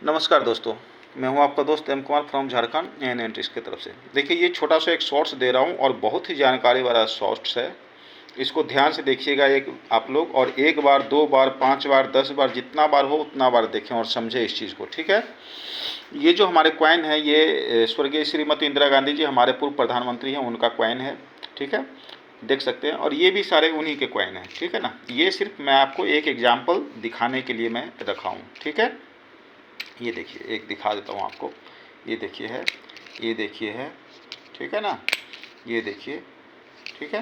नमस्कार दोस्तों, मैं हूं आपका दोस्त M Kumar from Jharkhand N entries की तरफ से। देखिए, ये छोटा सा एक शॉर्ट्स दे रहा हूं और बहुत ही जानकारी वाला शॉर्ट्स है। इसको ध्यान से देखिएगा एक आप लोग, और एक बार, दो बार, 5 बार, 10 बार, जितना बार हो उतना बार देखें और समझें इस चीज़ को, ठीक है। ये जो हमारे क्वाइन है, ये स्वर्गीय श्रीमती इंदिरा गांधी जी, हमारे पूर्व प्रधानमंत्री हैं, उनका क्वाइन है, ठीक है। देख सकते हैं, और ये भी सारे उन्हीं के क्वाइन हैं, ठीक है ना। ये सिर्फ मैं आपको एक एग्जाम्पल दिखाने के लिए मैं रखा हूँ, ठीक है। ये देखिए, एक दिखा देता हूँ आपको। ये देखिए है, ये देखिए है, ठीक है ना। ये देखिए, ठीक है।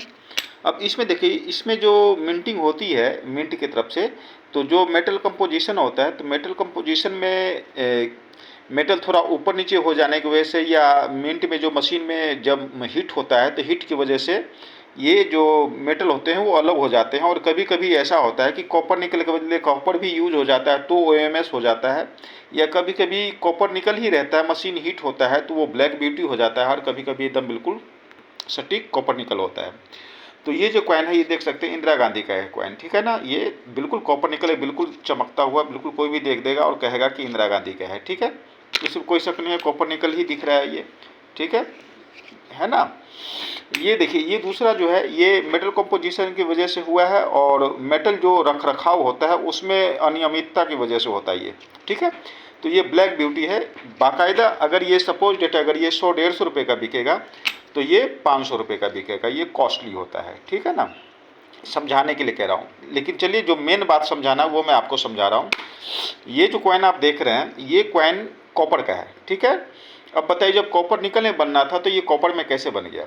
अब इसमें देखिए, इसमें जो मिंटिंग होती है मिंट की तरफ से, तो जो मेटल कंपोजिशन होता है, तो मेटल कंपोजिशन में मेटल थोड़ा ऊपर नीचे हो जाने की वजह से, या मिंट में जो मशीन में जब हीट होता है तो हीट की वजह से ये जो मेटल होते हैं वो अलग हो जाते हैं। और कभी कभी ऐसा होता है कि कॉपर निकल के बदले कॉपर भी यूज हो जाता है तो OMS हो जाता है, या कभी कभी कॉपर निकल ही रहता है, मशीन हीट होता है तो वो ब्लैक ब्यूटी हो जाता है, और कभी कभी एकदम बिल्कुल सटीक कॉपर निकल होता है। तो ये जो कॉइन है, ये देख सकते हैं इंदिरा गांधी का है कॉइन, ठीक है ना। ये बिल्कुल कॉपर निकल है, बिल्कुल चमकता हुआ, बिल्कुल कोई भी देख देगा और कहेगा कि इंदिरा गांधी का है, ठीक है। इसमें कोई शक नहीं है, कॉपर निकल ही दिख रहा है ये, ठीक है ना। ये देखिए, ये दूसरा जो है, ये मेटल कंपोजिशन की वजह से हुआ है, और मेटल जो रख रखाव होता है उसमें अनियमितता की वजह से होता है ये, ठीक है। तो ये ब्लैक ब्यूटी है बाकायदा। अगर ये सपोज डेट, अगर ये 100-150 रुपये का बिकेगा तो ये 500 रुपये का बिकेगा। ये कॉस्टली होता है, ठीक है ना। समझाने के लिए कह रहा हूँ, लेकिन चलिए जो मेन बात समझाना वो मैं आपको समझा रहा हूँ। ये जो कॉइन आप देख रहे हैं, ये कॉइन कॉपर का है, ठीक है। अब बताइए, जब कॉपर निकलने बनना था तो ये कॉपर में कैसे बन गया।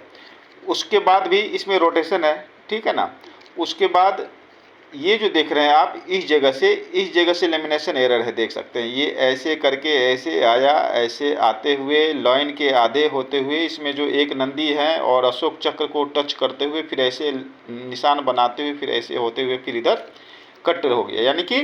उसके बाद भी इसमें रोटेशन है, ठीक है ना। उसके बाद ये जो देख रहे हैं आप, इस जगह से लेमिनेशन एरर है, देख सकते हैं। ये ऐसे करके ऐसे आया, ऐसे आते हुए लाइन के आधे होते हुए इसमें जो एक नंदी है और अशोक चक्र को टच करते हुए, फिर ऐसे निशान बनाते हुए, फिर ऐसे होते हुए, फिर इधर कट हो गया। यानी कि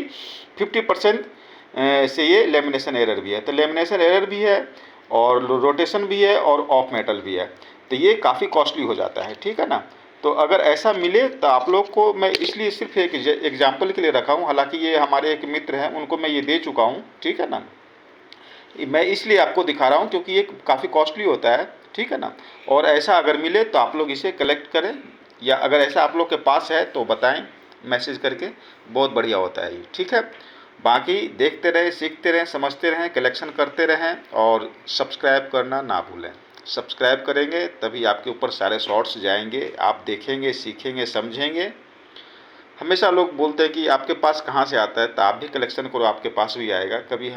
50% से ये लेमिनेशन एरर भी है। तो लेमिनेशन एरर भी है, और रोटेशन भी है, और ऑफ मेटल भी है। तो ये काफ़ी कॉस्टली हो जाता है, ठीक है ना। तो अगर ऐसा मिले तो आप लोग को मैं इसलिए सिर्फ एक एग्जाम्पल के लिए रखा हूँ। हालांकि ये हमारे एक मित्र हैं, उनको मैं ये दे चुका हूँ, ठीक है ना। मैं इसलिए आपको दिखा रहा हूँ क्योंकि ये काफ़ी कॉस्टली होता है, ठीक है ना। और ऐसा अगर मिले तो आप लोग इसे कलेक्ट करें, या अगर ऐसा आप लोग के पास है तो बताएं मैसेज करके, बहुत बढ़िया होता है ये, ठीक है। बाकी देखते रहें, सीखते रहें, समझते रहें, कलेक्शन करते रहें, और सब्सक्राइब करना ना भूलें। सब्सक्राइब करेंगे तभी आपके ऊपर सारे शॉर्ट्स जाएंगे, आप देखेंगे, सीखेंगे, समझेंगे। हमेशा लोग बोलते हैं कि आपके पास कहाँ से आता है, तो आप भी कलेक्शन करो, आपके पास भी आएगा कभी।